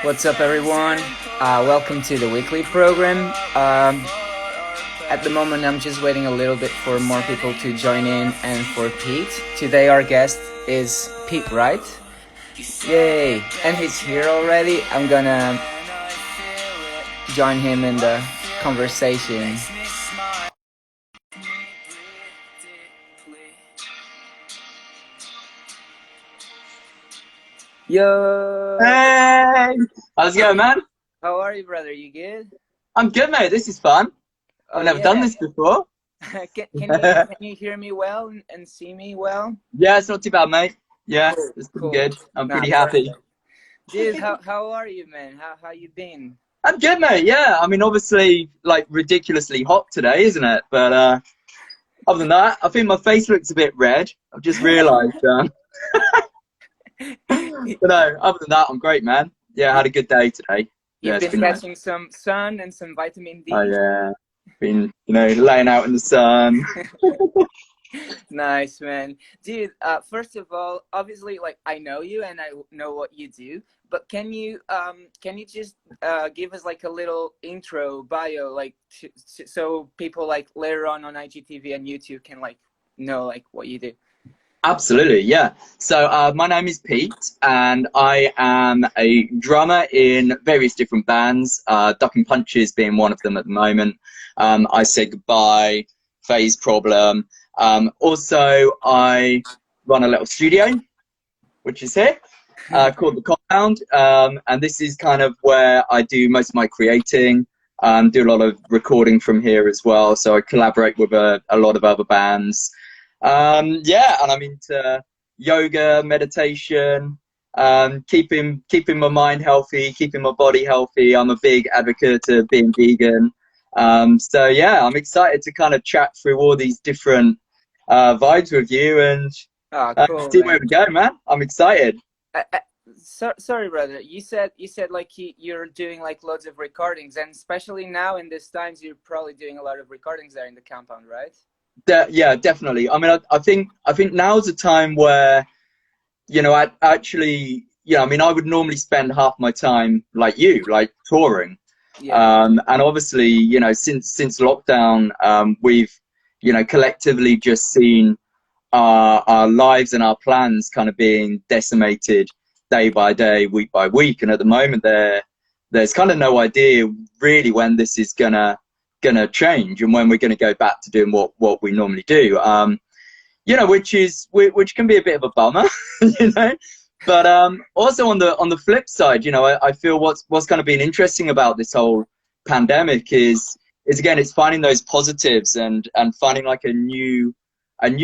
What's up, everyone? Welcome to the weekly program. At the moment, I'm just waiting a little bit for more people to join in and for Pete. Today, our guest is Pete Wright. Yay! And he's here already. I'm gonna join him in the conversation. Yo! Hey! How's it going, man? How are you, brother? You good? I'm good, mate. This is fun. Oh I've never done yeah. this before. Can you hear me well and see me well? Yeah, it's not too bad, mate. Yeah, Cool, it's pretty cool. good. I'm Nah, pretty happy. perfect. Dude, how are you, man? How you been? I'm good, mate. Yeah, I mean, obviously, like ridiculously hot today, isn't it? But other than that, I think my face looks a bit red. I've just realised. But no, other than that, I'm great, man. Yeah, I had a good day today. Yeah, You've it's been been nice. catching some sun and some vitamin Oh D. yeah, been laying out in the sun. Nice, man. Dude, first of all, obviously, like, I know you and I know what you do, but can you just give us like a little intro bio, like, so people like later on IGTV and YouTube can like know like what you do. Absolutely, yeah. So my name is Pete, and I am a drummer in various different bands. Duck and Punches being one of them at the moment. I Say Goodbye, Phase Problem. Also, I run a little studio, which is here, called The Compound, and this is kind of where I do most of my creating. Do a lot of recording from here as well. So I collaborate with a lot of other bands. Yeah, and I'm into yoga, meditation, keeping my mind healthy, keeping my body healthy. I'm a big advocate of being vegan. So yeah, I'm excited to kind of chat through all these different vibes with you and Oh, cool, see where man. we go, man. I'm excited. I, I, Sorry, brother. You said like you're doing like loads of recordings, and especially now in these times, you're probably doing a lot of recordings there in the compound, right? Yeah, definitely. I mean, I think now's a time where I actually, I mean, I would normally spend half my time like you, like touring. Yeah. And obviously, since lockdown, we've, collectively just seen our lives and our plans kind of being decimated day by day, week by week. And at the moment, there's kind of no idea really when this is gonna change and when we're gonna go back to doing what we normally do. Which can be a bit of a bummer, you know. But also on the flip side, I feel what's kind of been interesting about this whole pandemic is again it's finding those positives and finding like a new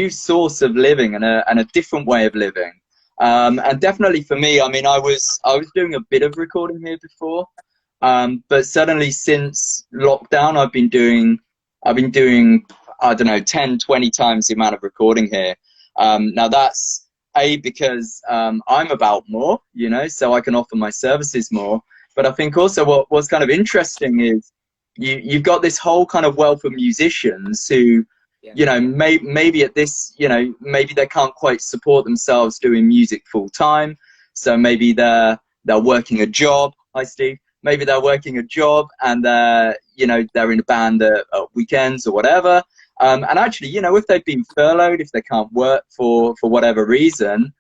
source of living and a different way of living. And definitely for me, I mean, I was doing a bit of recording here before, but suddenly since lockdown, I've been doing I don't know 10, 20 times the amount of recording here. Now that's because I'm about more, so I can offer my services more. But I think also what's kind of interesting is you've got this whole kind of wealth of musicians who, Yeah. maybe at this, maybe they can't quite support themselves doing music full time. So maybe they're working a job. Hi, Steve. Maybe they're working a job and they're in a band at weekends or whatever. And actually, if they've been furloughed, if they can't work for whatever reason,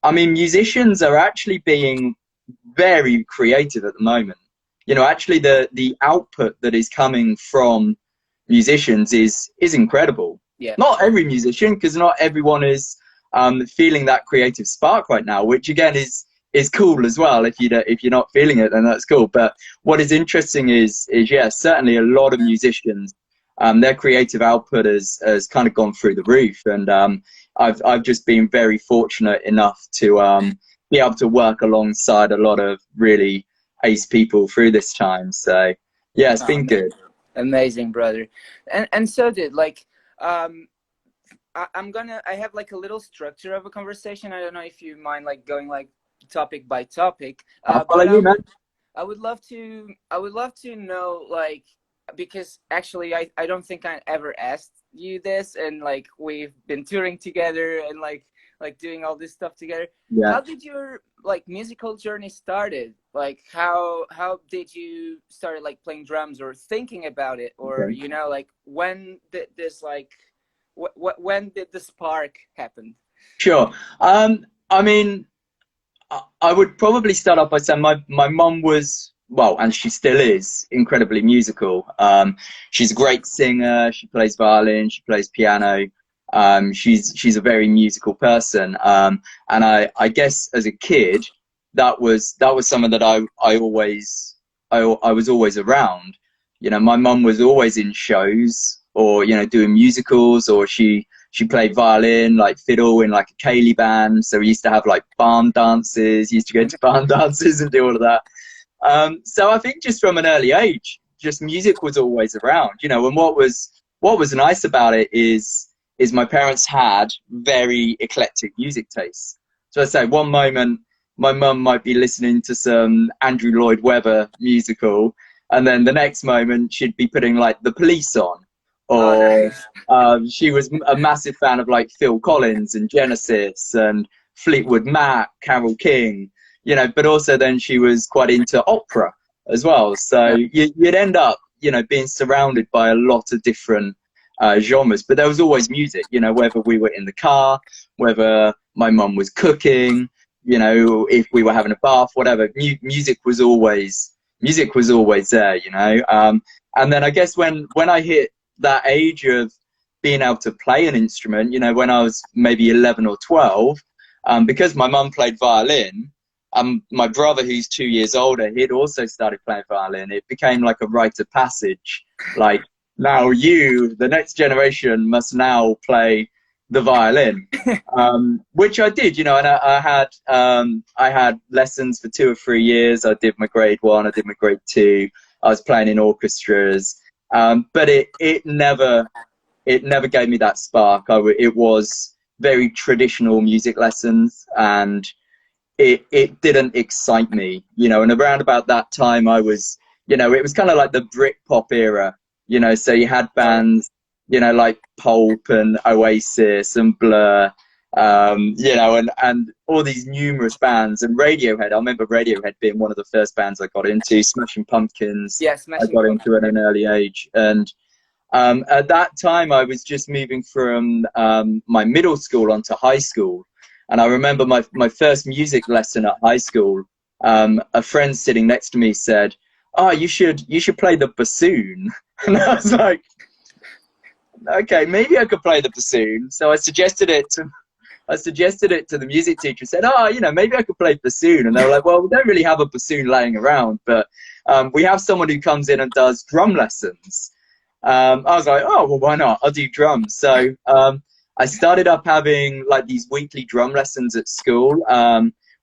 I mean, musicians are actually being very creative at the moment. Actually, the output that is coming from musicians is incredible. Yeah. Not every musician, because not everyone is feeling that creative spark right now, which again is cool as well. If you're not feeling it, then that's cool. But what is interesting is yeah, certainly a lot of musicians, their creative output has kind of gone through the roof, and I've just been very fortunate enough to be able to work alongside a lot of really ace people through this time. So yeah, it's Oh, been good. amazing, brother. And so did like I have like a little structure of a conversation. I don't know if you mind like going like topic by topic. I'll follow But you, man. I would love to know, like, because actually I don't think I ever asked you this, and like we've been touring together and like doing all this stuff together. Yeah. How did your like musical journey started? Like how did you start like playing drums or thinking about it, or Okay. you know, like when did this like when did the spark happen? Sure. I mean, I would probably start off by saying my mum was, well, and she still is, incredibly musical. She's a great singer. She plays violin. She plays piano. She's a very musical person. And I guess as a kid, that was something that I was always around. You know, my mum was always in shows, or you know, doing musicals, or she played violin, like fiddle in like a ceilidh band. So we used to have like barn dances, used to go to barn dances and do all of that. So I think just from an early age, just music was always around, you know. And what was nice about it is my parents had very eclectic music tastes. So I say one moment my mum might be listening to some Andrew Lloyd Webber musical, and then the next moment she'd be putting like The Police on, Oh, or nice. she was a massive fan of like Phil Collins and Genesis and Fleetwood Mac, Carole King, you know. But also then she was quite into opera as well. So Yeah. you'd end up, you know, being surrounded by a lot of different genres. But there was always music, you know, whether we were in the car, whether my mum was cooking, you know, if we were having a bath, whatever. Music was always there, you know. And then I guess when I hit that age of being able to play an instrument, you know, when I was maybe 11 or 12, because my mum played violin, my brother, who's 2 years older, he'd also started playing violin. It became like a rite of passage. Like, now you, the next generation, must now play the violin, which I did, you know. And I had lessons for 2 or 3 years. I did my grade 1, I did my grade 2. I was playing in orchestras, but it never gave me that spark. It was very traditional music lessons, and it didn't excite me, you know. And around about that time, I was, you know, it was kind of like the Britpop era, you know. So you had bands, you know, like Pulp and Oasis and Blur, you know, and all these numerous bands, and Radiohead. I remember Radiohead being one of the first bands I got into. Smashing Pumpkins, Yeah, I Smashing got Pumpkins. into at an early age. And at that time, I was just moving from my middle school onto high school. And I remember my first music lesson at high school, a friend sitting next to me said, "Oh, you should play the bassoon." And I was like, okay, maybe I could play the bassoon. So I suggested it to the music teacher, said, "Oh, you know, maybe I could play bassoon." And they were like, "Well, we don't really have a bassoon laying around, but we have someone who comes in and does drum lessons." I was like, "Oh, well, why not? I'll do drums." So I started up having like these weekly drum lessons at school,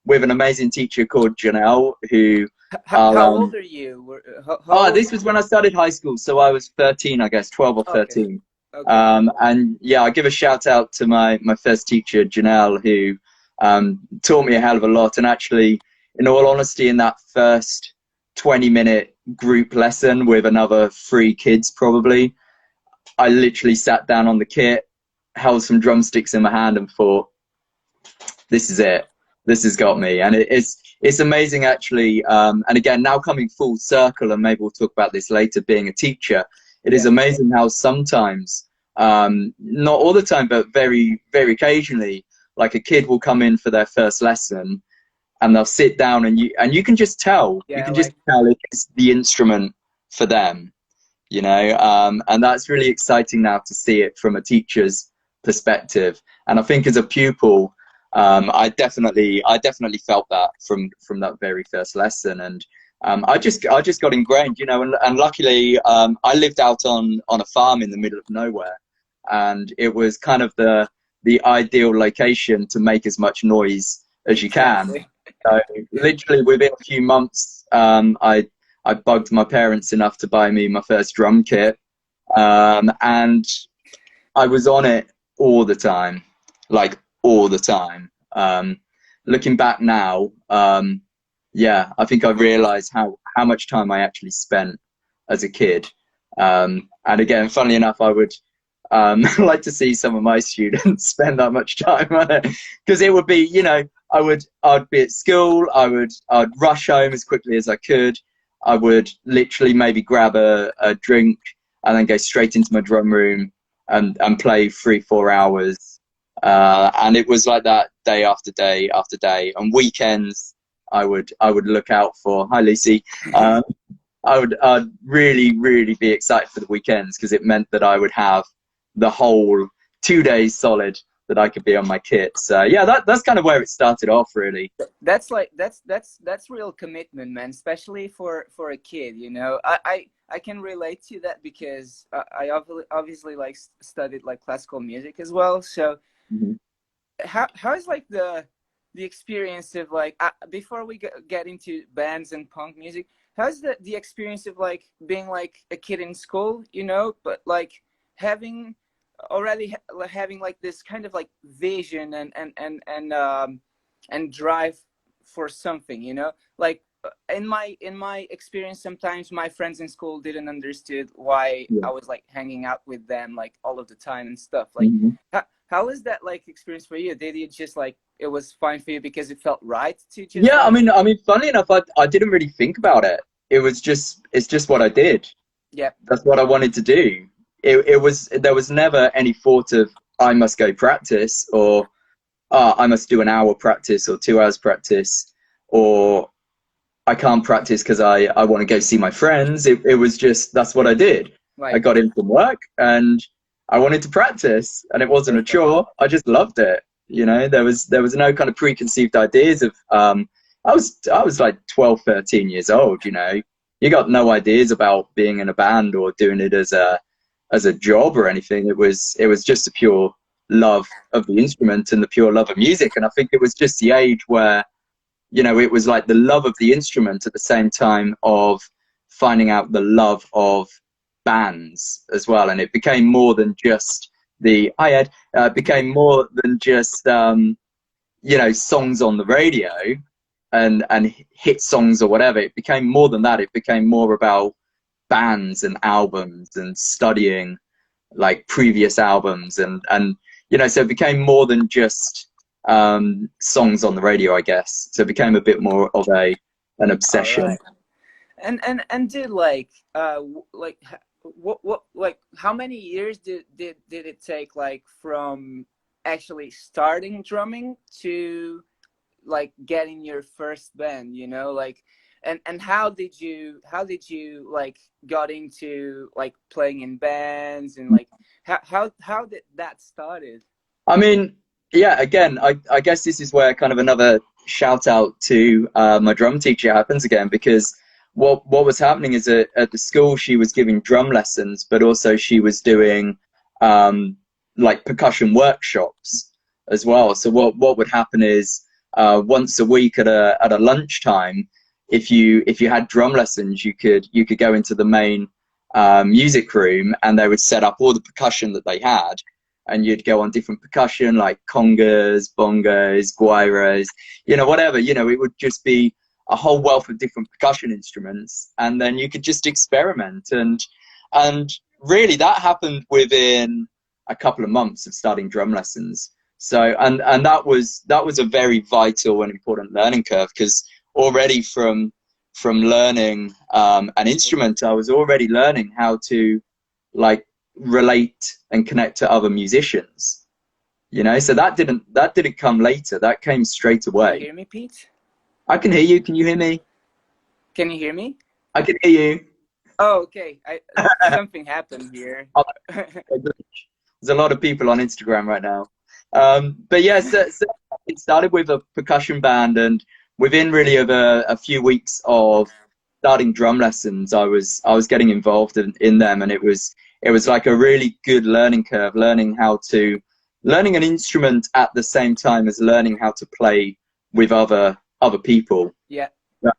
with an amazing teacher called Janelle, who How old are you? How oh, old? this was when I started high school, so I was 13, I guess, 12 or Okay. 13. Okay. And yeah, I give a shout out to my first teacher, Janelle, who taught me a hell of a lot. And actually, in all honesty, in that first 20-minute group lesson with another 3 kids, probably, I literally sat down on the kit, held some drumsticks in my hand, and thought, "This is it. This has got me." And it's amazing, actually. And again, now coming full circle, and maybe we'll talk about this later, being a teacher, it is Yeah. amazing how sometimes, not all the time, but very, very occasionally, like a kid will come in for their first lesson, and they'll sit down, and you can just tell, Yeah. it's the instrument for them, you know. And that's really exciting now to see it from a teacher's perspective. And I think as a pupil, I definitely felt that from that very first lesson. And I just got ingrained, you know. And luckily, I lived out on a farm in the middle of nowhere, and it was kind of the ideal location to make as much noise as you can. Exactly. So literally within a few months, I bugged my parents enough to buy me my first drum kit, and I was on it all the time, like all the time. Looking back now, yeah, I think I realised how much time I actually spent as a kid. And again, funnily enough, I'd like to see some of my students spend that much time on it, because it would be, you know, I'd be at school, I'd rush home as quickly as I could. I would literally maybe grab a drink and then go straight into my drum room and play 3-4 hours. And it was like that day after day after day. On weekends, I would look out for, hi Lucy, I'd really be excited for the weekends, because it meant that I would have the whole 2 days solid that I could be on my kit. So yeah, that's kind of where it started off, really. That's like that's real commitment, man, especially for a kid, you know. I can relate to that because I obviously like studied like classical music as well. So how is like the experience of like before we get into bands and punk music, how's the experience of like being like a kid in school, you know, but like having having like this kind of like vision and drive for something, you know, like in my experience, sometimes my friends in school didn't understood why I was like hanging out with them like all of the time and stuff. Like how is that like experience for you? Did you just like it was fine for you because it felt right to just Yeah, like... I mean, funny enough, I didn't really think about it. It's just what I did. Yeah, That's what I wanted to do. There was never any thought of I must go practice, or I must do an hour practice or 2 hours practice, or I can't practice because I want to go see my friends. It was just, that's what I did. right. I got in from work and I wanted to practice, and it wasn't a chore. I just loved it. You know, there was no kind of preconceived ideas of I was like 12, 13 years old, you know. You got no ideas about being in a band or doing it as a job or anything. It was just a pure love of the instrument and the pure love of music. And I think it was just the age where, you know, it was like the love of the instrument at the same time of finding out the love of bands as well. And it became more than just became more than just you know, songs on the radio and hit songs or whatever. It became more than that. It became more about bands and albums and studying like previous albums and you know, so it became more than just songs on the radio, I guess. So it became a bit more of an obsession. Right. And did like what like how many years did it take like from actually starting drumming to like getting your first band, you know, like and how did you like got into like playing in bands and like how did that started? I mean, yeah, again, I guess this is where kind of another shout out to my drum teacher happens again, because what was happening is at the school she was giving drum lessons, but also she was doing like percussion workshops as well. So what would happen is once a week at a lunchtime, if you had drum lessons, you could go into the main music room, and they would set up all the percussion that they had, and you'd go on different percussion like congas, bongos, guairos, you know, whatever, you know, it would just be a whole wealth of different percussion instruments, and then you could just experiment. And really that happened within a couple of months of starting drum lessons. So and that was a very vital and important learning curve, because already from learning an instrument, I was already learning how to like relate and connect to other musicians, you know. So that didn't come later, that came straight away. Can you hear me, Pete? I can hear you. Can you hear me? Can you hear me? I can hear you. Oh, okay. Something happened here. There's a lot of people on Instagram right now. But yeah, so it started with a percussion band, and within really of a few weeks of starting drum lessons, I was getting involved in them, and it was like a really good learning curve, learning an instrument at the same time as learning how to play with other people. Yeah,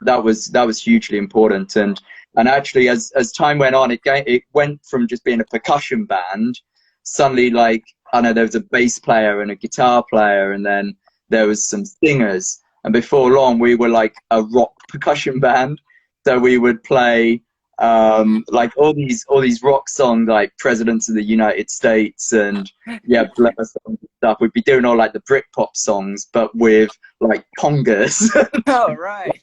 that was hugely important. And actually, as time went on, it went from just being a percussion band, suddenly, like, I know there was a bass player and a guitar player, and then there was some singers, and before long we were like a rock percussion band. So we would play like all these rock songs like Presidents of the United States and Blur songs and stuff. We'd be doing all like the Britpop songs, but with like congas. Oh, right.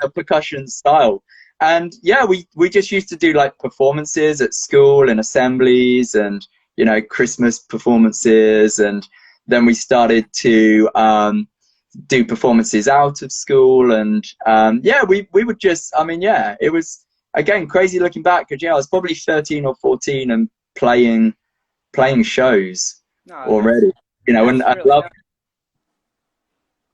A percussion style. And yeah, we just used to do like performances at school and assemblies and, you know, Christmas performances. And then we started to do performances out of school. And yeah, we would just, I mean, yeah, it was, again, crazy looking back, because yeah, I was probably 13 or 14 and playing shows already, you know, and really I loved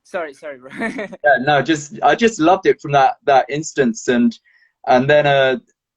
Sorry, bro. yeah, no, I just loved it from that instance. And then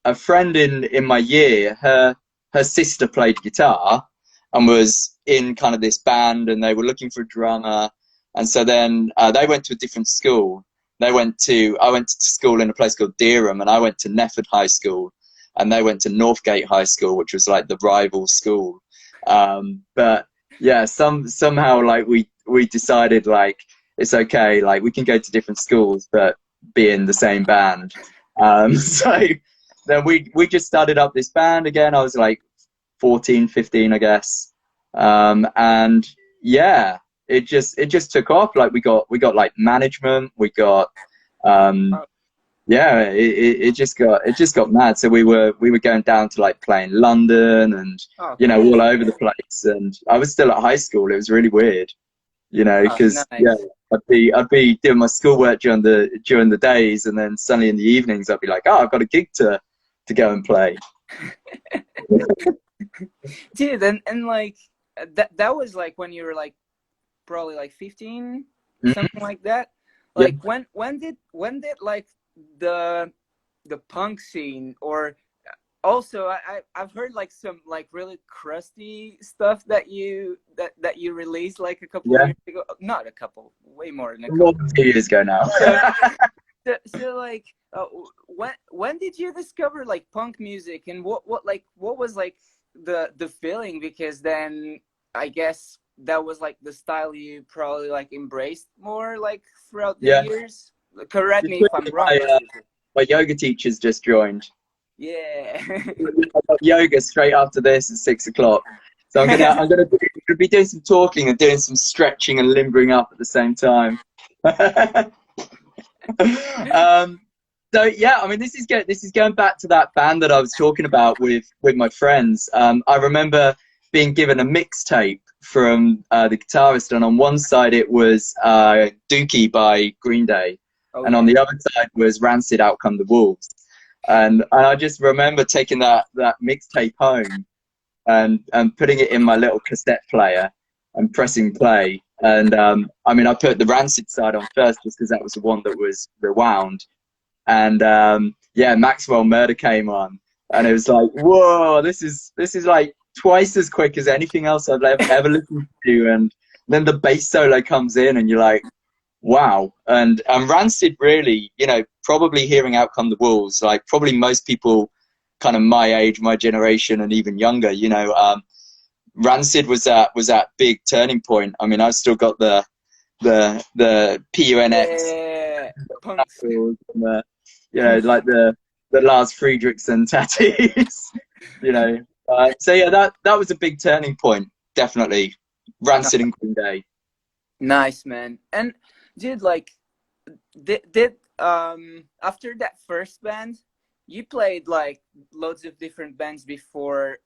a friend in my year, her sister played guitar and was in kind of this band, and they were looking for a drummer. And so then they went to a different school. I went to school in a place called Dereham, and I went to Nefford High School, and they went to Northgate High School, which was like the rival school. But yeah, somehow like we decided like it's okay, like we can go to different schools but be in the same band. So then we just started up this band again. I was like 14, 15, I guess. And yeah, it just took off. Like we got like management, we got yeah, it just got mad. So we were going down to like playing London and you know, all over the place. And I was still at high school. It was really weird, you know, because nice. yeah, I'd be doing my schoolwork during the days, and then suddenly in the evenings I'd be like, oh, I've got a gig to go and play. Dude, and like that was like when you were like probably like 15, something like that. Like Yeah. when did like the punk scene, or also I've heard like some like really crusty stuff that you released like a couple of years ago. Not a couple, way more than a couple. More than 2 years ago now. So like when did you discover like punk music, and what was like the feeling? Because then I guess that was like the style you probably like embraced more like throughout the years. Correct me if I'm wrong. My yoga teacher's just joined. Yeah. I got yoga straight after this at 6 o'clock. So I'm gonna be doing some talking and doing some stretching and limbering up at the same time. So yeah, I mean, this is going back to that band that I was talking about with my friends. I remember being given a mixtape from the guitarist, and on one side it was Dookie by Green Day, and on the other side was Rancid, Out Come the Wolves. And I just remember taking that mixtape home and putting it in my little cassette player and pressing play. And I mean, I put the Rancid side on first just because that was the one that was rewound. And yeah, Maxwell Murder came on, and it was like, whoa, this is like twice as quick as anything else I've ever listened to. And then the bass solo comes in, and you're like, wow. And Rancid, really, you know, probably hearing Out Come the Wolves, like probably most people kind of my age, my generation, and even younger, you know, Rancid was that big turning point. I mean, I've still got the PUNX, and you know, like the Lars Friedrichsen tattoos, you know. So yeah, that was a big turning point, definitely. Rancid and Green Day. Nice, man. And dude, like, did after that first band, you played like loads of different bands before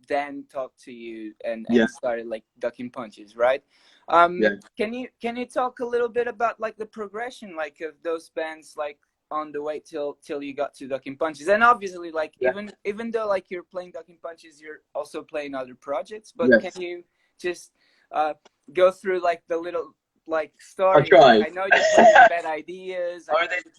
Dan talked to you and started like Ducking Punches, right? Can you talk a little bit about like the progression like of those bands like on the way till you got to Ducking Punches? And obviously like even though like you're playing Ducking Punches, you're also playing other projects, but can you just go through like the little like story? I'll try. I know you're playing Bad Ideas.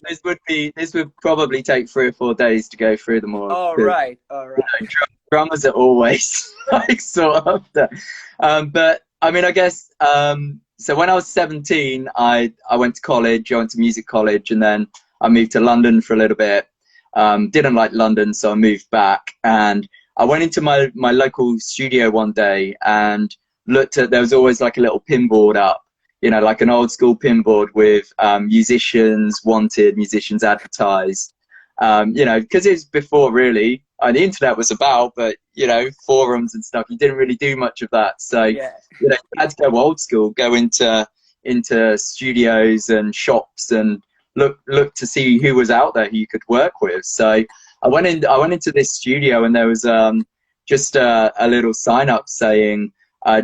This would probably take 3 or 4 days to go through them all. All right. You know, drummers are always like sort of but I mean, I guess so when I was 17, I went to college. I went to music college, and then I moved to London for a little bit. Didn't like London, so I moved back, and I went into my local studio one day and looked at, there was always like a little pinboard up, you know, like an old school pinboard with musicians wanted, musicians advertised. You know, because it's before really the internet was about, but you know, forums and stuff, you didn't really do much of that. So Yeah. you know, you had to go old school, go into studios and shops and look to see who was out there who you could work with. So I went into this studio, and there was just a little sign up saying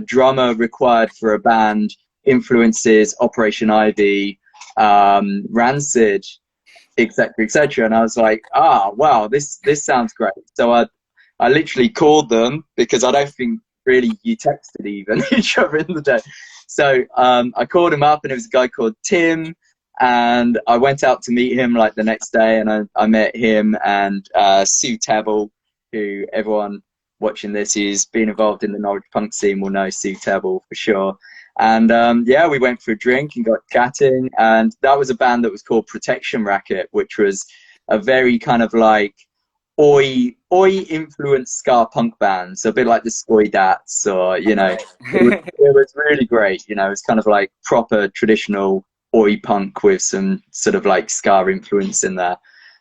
drummer required for a band, influences Operation Ivy, Rancid, etc., etc. And I was like, wow, this sounds great. So I literally called them, because I don't think really you texted even each other in the day. So I called him up, and it was a guy called Tim, and I went out to meet him like the next day, and I met him and Sue Tebble, who everyone watching this who's been involved in the Norwich punk scene will know Sue Tebble for sure. And yeah, we went for a drink and got chatting, and that was a band that was called Protection Racket, which was a very kind of like oi influenced ska punk band, so a bit like the Skoy Dats, or you know, it was really great. You know, it's kind of like proper traditional oi punk with some sort of like ska influence in there.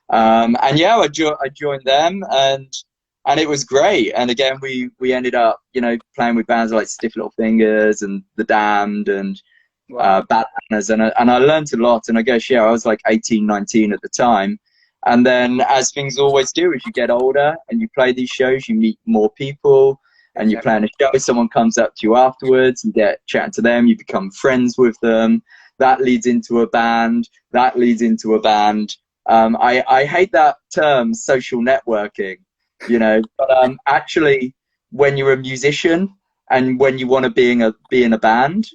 And yeah, I joined them, and it was great. And again, we ended up, you know, playing with bands like Stiff Little Fingers and The Damned and Wow. Bad Manners, and I learned a lot. And I guess, yeah, I was like 18, 19 at the time. And then, as things always do, as you get older and you play these shows, you meet more people, and you plan a show, someone comes up to you afterwards, you get chatting to them, you become friends with them. That leads into a band. That leads into a band. I hate that term, social networking, you know, but actually, when you're a musician and when you want to be in a band,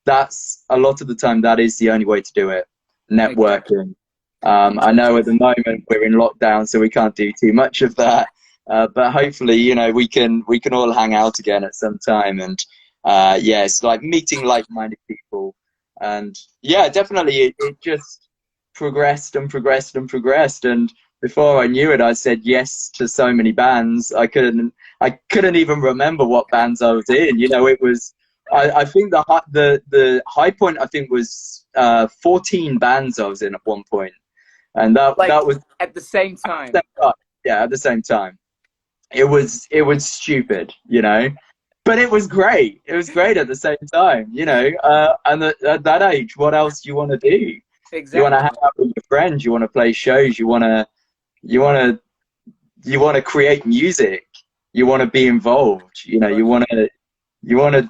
that's a lot of the time that is the only way to do it. Networking. I know at the moment we're in lockdown, so we can't do too much of that. But hopefully, you know, we can all hang out again at some time. And yeah, it's like meeting like-minded people. And yeah, definitely, it just progressed and progressed and progressed. And before I knew it, I said yes to so many bands. I couldn't even remember what bands I was in. You know, it was. I think the high point I think was 14 bands I was in at one point. And that was at the same time. Yeah, at the same time. It was stupid, you know, but it was great. It was great at the same time, you know. And at that age, what else do you want to do? Exactly. You want to hang out with your friends. You want to play shows. You want to create music. You want to be involved. You know, you want to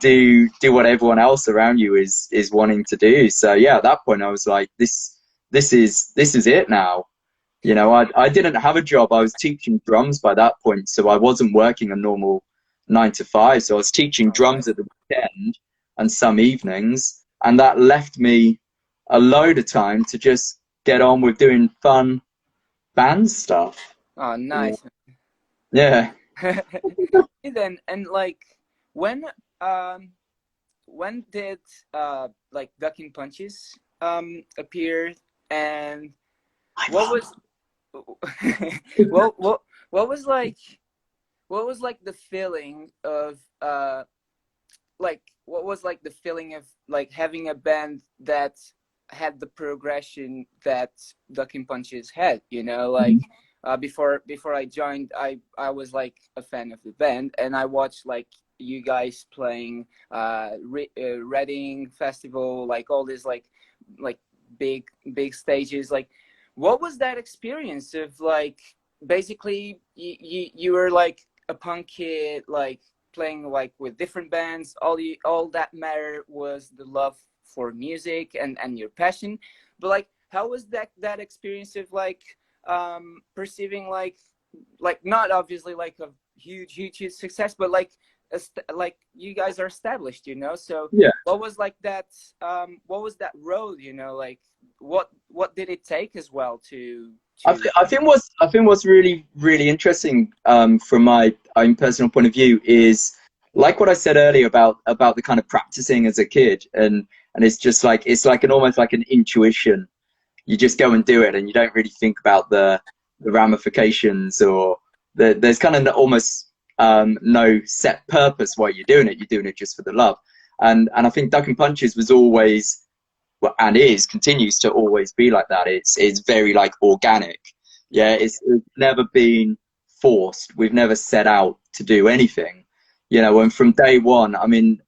do what everyone else around you is wanting to do. So yeah, at that point, I was like, this is it now. You know, I didn't have a job. I was teaching drums by that point, so I wasn't working a normal 9 to 5. So I was teaching drums at the weekend and some evenings, and that left me a load of time to just get on with doing fun band stuff. Oh, nice. Yeah. Then, and like, when did like Ducking Punches appear, and what was what was like the feeling of like what was like the feeling of like having a band that had the progression that Ducking Punches had, you know, like before I joined, I was like a fan of the band, and I watched like you guys playing Reading Festival, like all these like big stages. Like, what was that experience of like basically you were like a punk kid, like playing like with different bands, all that mattered was the love for music and your passion. But like, how was that experience of like perceiving like not obviously like a huge success, but like you guys are established, you know? So yeah, what was like that what was that road, you know, like what did it take as well to I think what's really interesting from my own personal point of view is like what I said earlier about the kind of practicing as a kid, and it's just like it's like almost like an intuition. You just go and do it, and you don't really think about the ramifications, or there's kind of almost no set purpose why you're doing it. You're doing it just for the love, and I think Ducking Punches was always, well, and continues to always be like that. It's very like organic. Yeah, it's never been forced. We've never set out to do anything, you know. And from day one, I mean,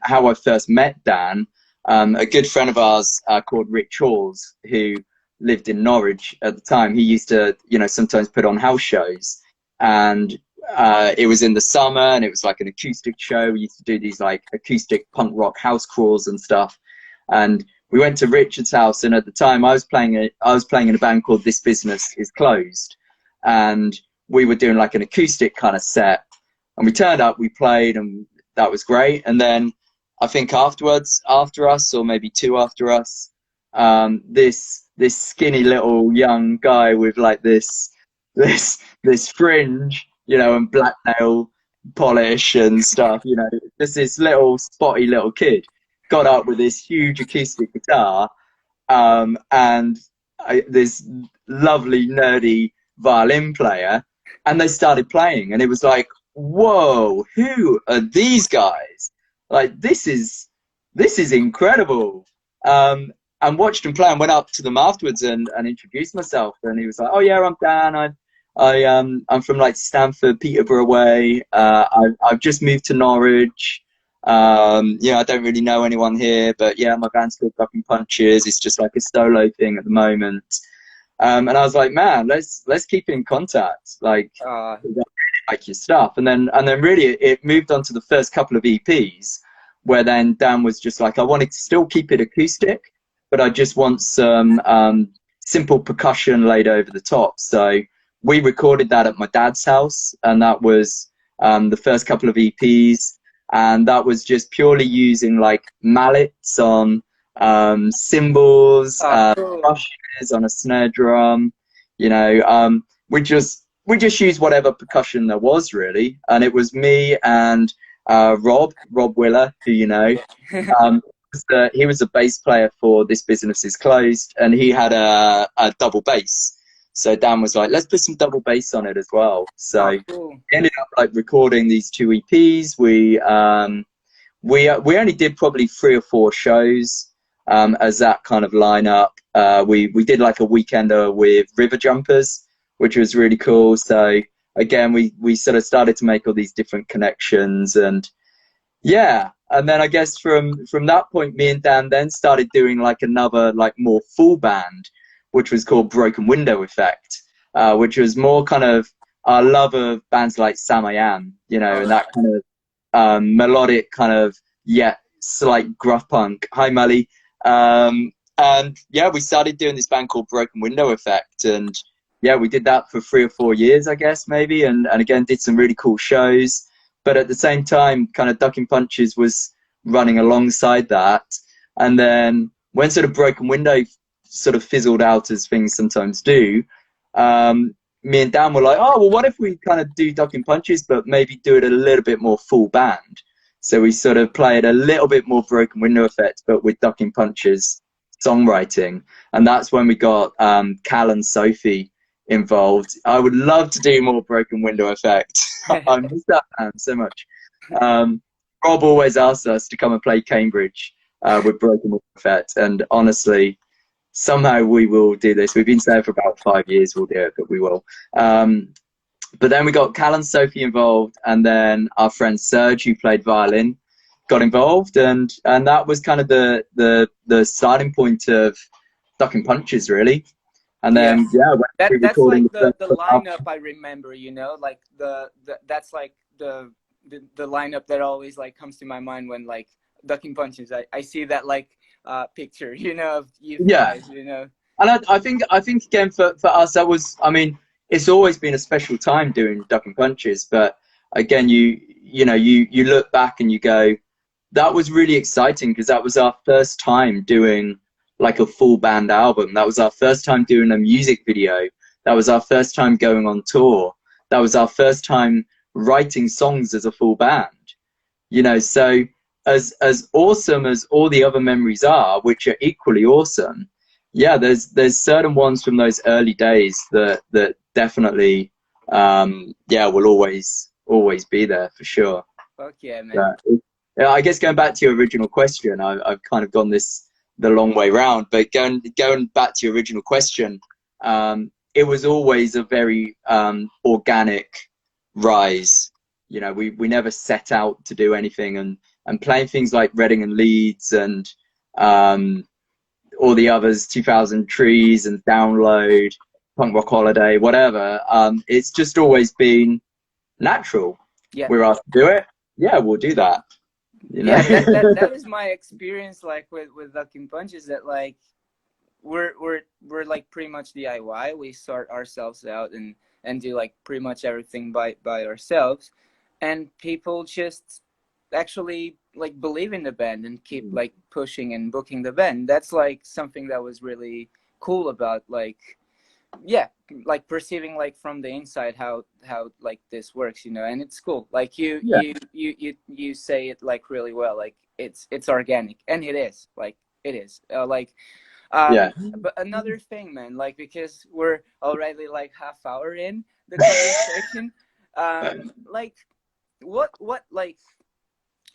how I first met Dan, a good friend of ours called Rich Halls, who lived in Norwich at the time. He used to, you know, sometimes put on house shows, and it was in the summer, and it was like an acoustic show. We used to do these like acoustic punk rock house crawls and stuff, and we went to Richard's house, and at the time I was playing in a band called This Business Is Closed, and we were doing like an acoustic kind of set, and we turned up, we played, and that was great. And then I think afterwards, after us, or maybe two after us, this skinny little young guy with like this fringe, you know, and black nail polish and stuff, you know, just this little spotty little kid got up with this huge acoustic guitar, and this lovely nerdy violin player, and they started playing, and it was like, whoa, who are these guys? Like, this is incredible. And watched him play, and went up to them afterwards and introduced myself, and he was like, oh yeah, I'm Dan, I'm from like Stamford, Peterborough way. I've just moved to Norwich. Yeah, I don't really know anyone here, but yeah, my band's called Ducking Punches. It's just like a solo thing at the moment. And I was like, man, let's keep in contact. Like, I really like your stuff. And then really it moved on to the first couple of EPs, where then Dan was just like, I wanted to still keep it acoustic, but I just want some simple percussion laid over the top. So we recorded that at my dad's house, and that was the first couple of EPs. And that was just purely using like mallets on cymbals, Cool. brushes on a snare drum. You know, we just used whatever percussion there was, really. And it was me and Rob Willer, who you know. He was a bass player for This Business Is Closed, and he had a double bass. So Dan was like, let's put some double bass on it as well. So Cool. we ended up like recording these two EPs. We only did probably 3 or 4 shows as that kind of lineup. We did like a weekender with River Jumpers, which was really cool. So again, we sort of started to make all these different connections, and yeah. And then I guess from that point, me and Dan then started doing like another like more full band, which was called Broken Window Effect, which was more kind of our love of bands like Sam I Am, you know, and that kind of melodic kind of, yet slight gruff punk. Hi, Melly. And yeah, we started doing this band called Broken Window Effect, and yeah, we did that for 3 or 4 years, I guess, maybe, and again did some really cool shows. But at the same time, kind of Ducking Punches was running alongside that. And then when sort of Broken Window sort of fizzled out, as things sometimes do, me and Dan were like, oh, well, what if we kind of do Ducking Punches, but maybe do it a little bit more full band? So we sort of played a little bit more Broken Window Effect, but with Ducking Punches songwriting. And that's when we got Cal and Sophie involved. I would love to do more Broken Window Effect. I miss that band so much. Rob always asks us to come and play Cambridge with Broken Window Effect, and honestly, somehow we will do this. We've been saying for about 5 years we'll do it, but we will. But then we got Cal and Sophie involved, and then our friend Serge, who played violin, got involved, and that was kind of the starting point of Ducking Punches, really. And then that's recording like the lineup I remember, you know, like that's like the lineup that always like comes to my mind when like Ducking Punches. I see that like picture, you know, of you guys, you know. And I think again for us that was, I mean, it's always been a special time doing Ducking Punches, but again you know you look back and you go, that was really exciting, because that was our first time doing like a full band album. That was our first time doing a music video. That was our first time going on tour. That was our first time writing songs as a full band. You know, so as awesome as all the other memories are, which are equally awesome, yeah, there's certain ones from those early days that definitely will always be there for sure. Fuck yeah, man. Yeah, I guess going back to your original question, I've kind of gone the long way round, but going back to your original question, it was always a very organic rise. You know, we never set out to do anything, and playing things like Reading and Leeds and all the others, 2000 Trees and Download, Punk Rock Holiday, whatever. It's just always been natural. Yeah. We're asked to do it. Yeah, we'll do that. You know? Yeah, that is my experience, like with Ducking Punches, that like we're like pretty much DIY. We sort ourselves out and do like pretty much everything by ourselves, and people just actually like believe in the band and keep like pushing and booking the band. That's like something that was really cool about, like, yeah, like perceiving like from the inside how like this works, you know. And it's cool, like you say it like really well, like it's organic, and it is, like it is Yeah. But another thing, man, like, because we're already like half hour in the conversation, like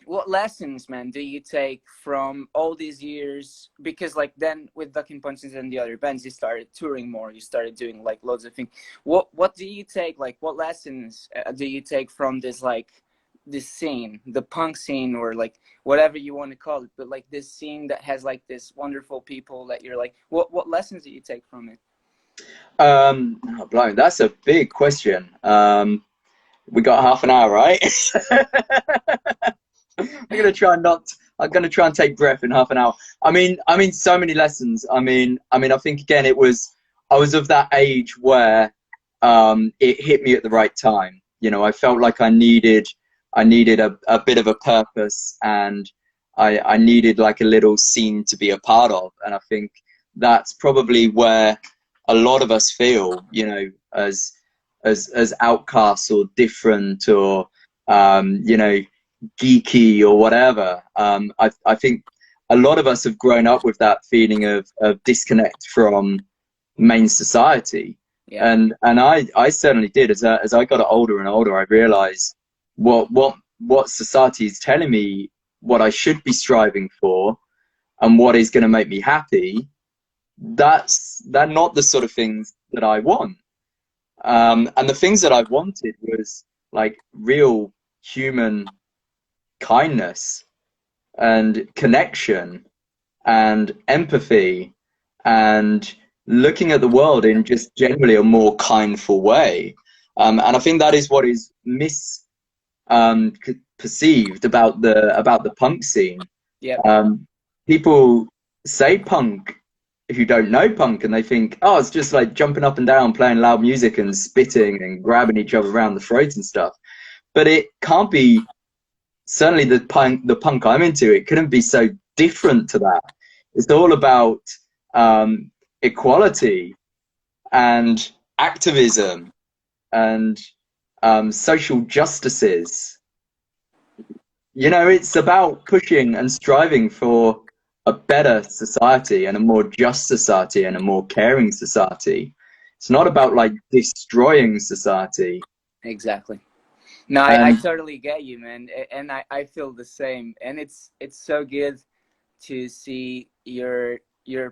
what lessons, man, do you take from all these years? Because like then with Ducking Punches and the other bands, you started touring more, you started doing like loads of things. What do you take, like what lessons do you take from this, like this scene, the punk scene, or like whatever you want to call it, but like this scene that has like this wonderful people that you're like, what lessons do you take from it? Oh, blimey, that's a big question. We got half an hour, right? I'm gonna try and take breath in half an hour. I mean, so many lessons. I think again, I was of that age where it hit me at the right time. You know, I felt like I needed a bit of a purpose, and I needed like a little scene to be a part of. And I think that's probably where a lot of us feel, you know, as outcasts or different, or you know, geeky or whatever. I think a lot of us have grown up with that feeling of disconnect from main society. Yeah. And I certainly did. As I got older and older, I realized what society is telling me, what I should be striving for, and what is going to make me happy. They're not the sort of things that I want. And the things that I wanted was like real human kindness and connection and empathy, and looking at the world in just generally a more kindful way. And I think that is what is perceived about the punk scene. Yeah. People say punk if you don't know punk, and they think, oh, it's just like jumping up and down, playing loud music and spitting and grabbing each other around the throat and stuff. But it can't be, certainly the punk I'm into, it couldn't be so different to that. It's all about equality and activism and social justices. You know, it's about pushing and striving for a better society and a more just society and a more caring society. It's not about like destroying society. Exactly. No, I totally get you, man, and I feel the same. And it's so good to see your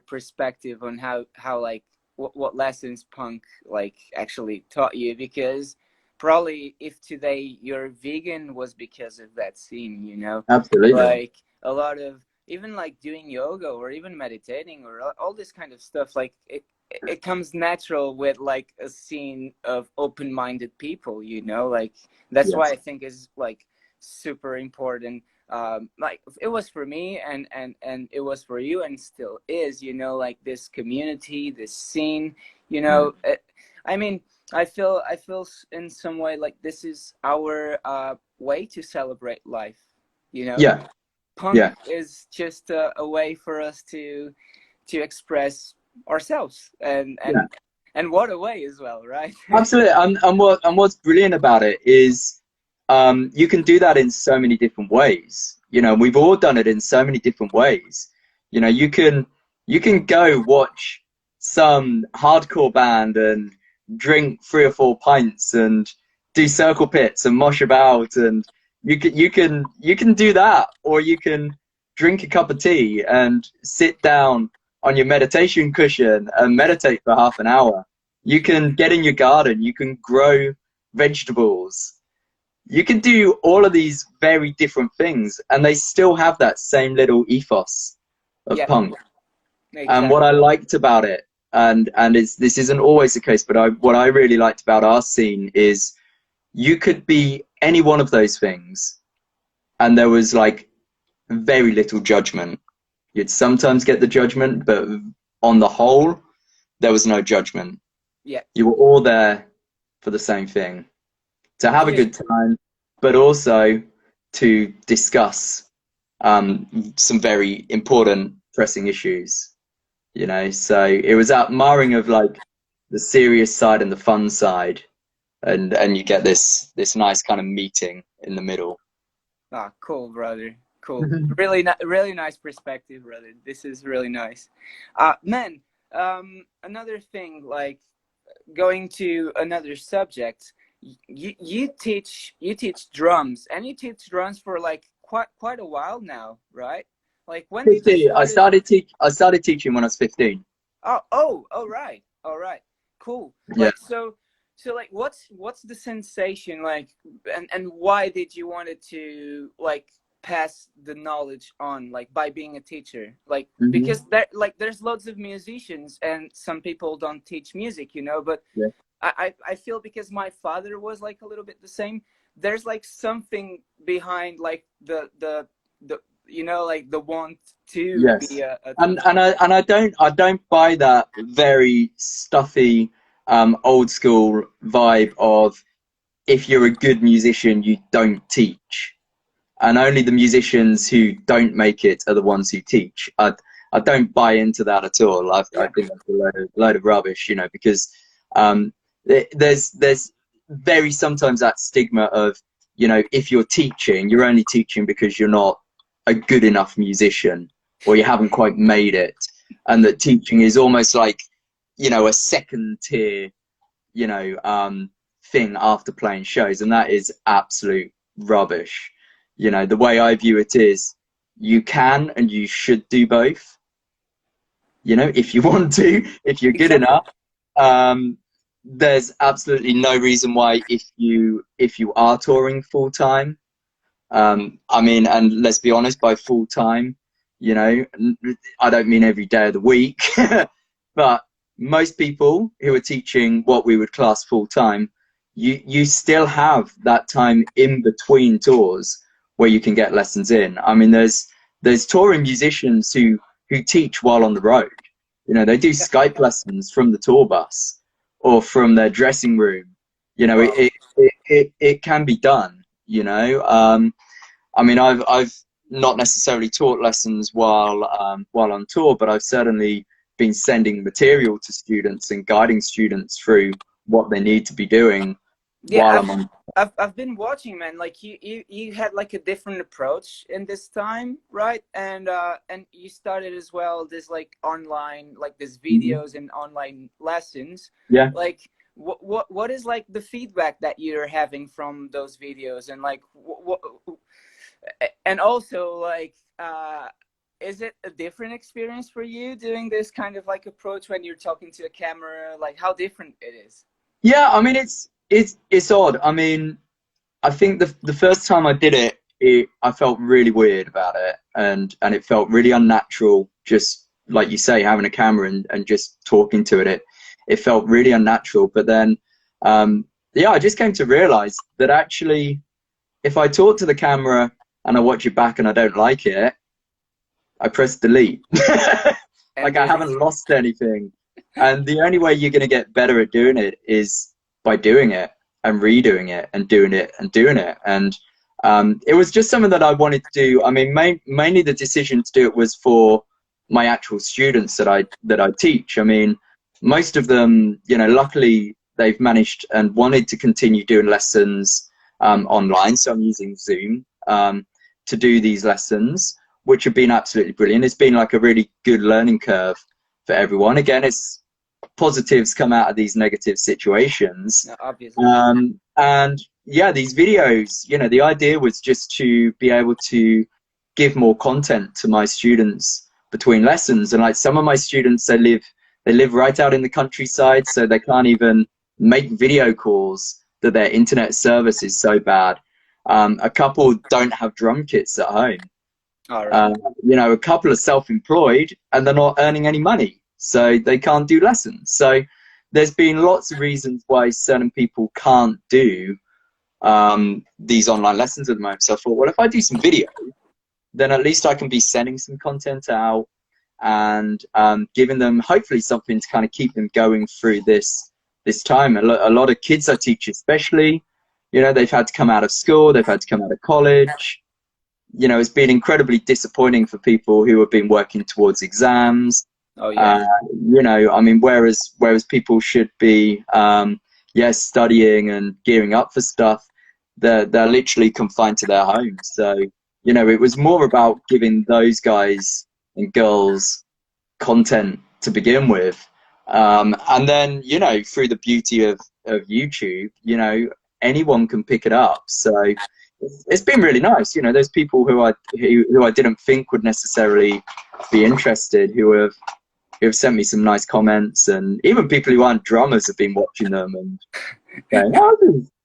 perspective on how like what lessons punk like actually taught you, because probably if today you're vegan was because of that scene, you know. Absolutely. Like a lot of, even like doing yoga or even meditating or all this kind of stuff, like it comes natural with like a scene of open-minded people, you know. Like that's Yes. why I think is like super important. Like it was for me, and it was for you, and still is, you know, like this community, this scene, you know. I mean, I feel in some way like this is our way to celebrate life, you know. Yeah. Punk is just a way for us to express ourselves, and what a way as well, right? Absolutely. And what's brilliant about it is you can do that in so many different ways. You know, we've all done it in so many different ways. You know, you can go watch some hardcore band and drink 3 or 4 pints and do circle pits and mosh about, and you can do that, or you can drink a cup of tea and sit down on your meditation cushion and meditate for half an hour. You can get in your garden. You can grow vegetables. You can do all of these very different things, and they still have that same little ethos of Yeah, punk. And what exactly. I liked about it, and this isn't always the case, but what I really liked about our scene is you could be any one of those things, and there was like very little judgment. You'd sometimes get the judgment, but on the whole, there was no judgment. Yeah. You were all there for the same thing, to have a Dude, good time, but also to discuss some very important pressing issues, you know. So it was that marring of like the serious side and the fun side, and you get this nice kind of meeting in the middle. ah, cool, brother. Cool. Really, really nice perspective, brother. This is really nice. Man, another thing, like going to another subject. You teach drums, and you teach drums for like quite a while now, right? Like when did you 15. I start? started teaching when I was 15. Oh, right, all right, cool. Yeah. Like so like what's the sensation like, and why did you wanted to like pass the knowledge on like by being a teacher, like Hmm. because there like there's lots of musicians and some people don't teach music, you know, but Yeah. I feel because my father was like a little bit the same. There's like something behind like the you know, like the want to be Yes. a And teacher. I don't buy that very stuffy old school vibe of if you're a good musician you don't teach, and only the musicians who don't make it are the ones who teach. I don't buy into that at all. I Yeah, think that's a load of rubbish, you know, because um, there's very sometimes that stigma of, you know, if you're teaching, you're only teaching because you're not a good enough musician or you haven't quite made it, and that teaching is almost like, you know, a second tier, you know, thing after playing shows, and that is absolute rubbish. You know, the way I view it is you can and you should do both, you know, if you want to, if you're good exactly. enough. There's absolutely no reason why if you are touring full time, I mean, and let's be honest, by full time, you know, I don't mean every day of the week, but most people who are teaching what we would class full time, you still have that time in between tours where you can get lessons in. I mean, there's touring musicians who teach while on the road. You know, they do Yeah. Skype lessons from the tour bus or from their dressing room. You know, Wow. it can be done, you know. I mean, I've not necessarily taught lessons while on tour, but I've certainly been sending material to students and guiding students through what they need to be doing Yeah, while I'm on. I've been watching, man. Like you had like a different approach in this time, right? And you started as well this like online, like this Mhm. videos and online lessons. Yeah. Like what is like the feedback that you're having from those videos, and like what and also like is it a different experience for you doing this kind of like approach when you're talking to a camera? Like how different it is? Yeah, I mean, it's odd. I mean, I think the first time I did it, I felt really weird about it, and it felt really unnatural. Just like you say, having a camera and just talking to it felt really unnatural. But then, yeah, I just came to realize that actually, if I talk to the camera and I watch it back and I don't like it, I press delete. And Like I delete. haven't lost anything. And the only way you're going to get better at doing it is by doing it and redoing it and doing it and doing it. And it was just something that I wanted to do. I mean, mainly the decision to do it was for my actual students that I teach. I mean, most of them, you know, luckily they've managed and wanted to continue doing lessons online. So I'm using Zoom to do these lessons, which have been absolutely brilliant. It's been like a really good learning curve for everyone. Again, it's positives come out of these negative situations. No, obviously. And yeah, these videos, you know, the idea was just to be able to give more content to my students between lessons. And like some of my students, they live They live right out in the countryside, so they can't even make video calls, that their internet service is so bad. A couple don't have drum kits at home. All right. You know, a couple are self-employed and they're not earning any money, so they can't do lessons. So there's been lots of reasons why certain people can't do these online lessons at the moment. So I thought, well, if I do some video, then at least I can be sending some content out and giving them hopefully something to kind of keep them going through this time. A lot of kids I teach, especially, you know, they've had to come out of school, they've had to come out of college. You know, it's been incredibly disappointing for people who have been working towards exams. Oh yeah. You know, I mean, whereas people should be, yes, studying and gearing up for stuff, they're literally confined to their homes. So, you know, it was more about giving those guys and girls content to begin with. And then, you know, through the beauty of YouTube, you know, anyone can pick it up. So it's been really nice. You know, there's people who I didn't think would necessarily be interested who have sent me some nice comments, and even people who aren't drummers have been watching them and going, oh,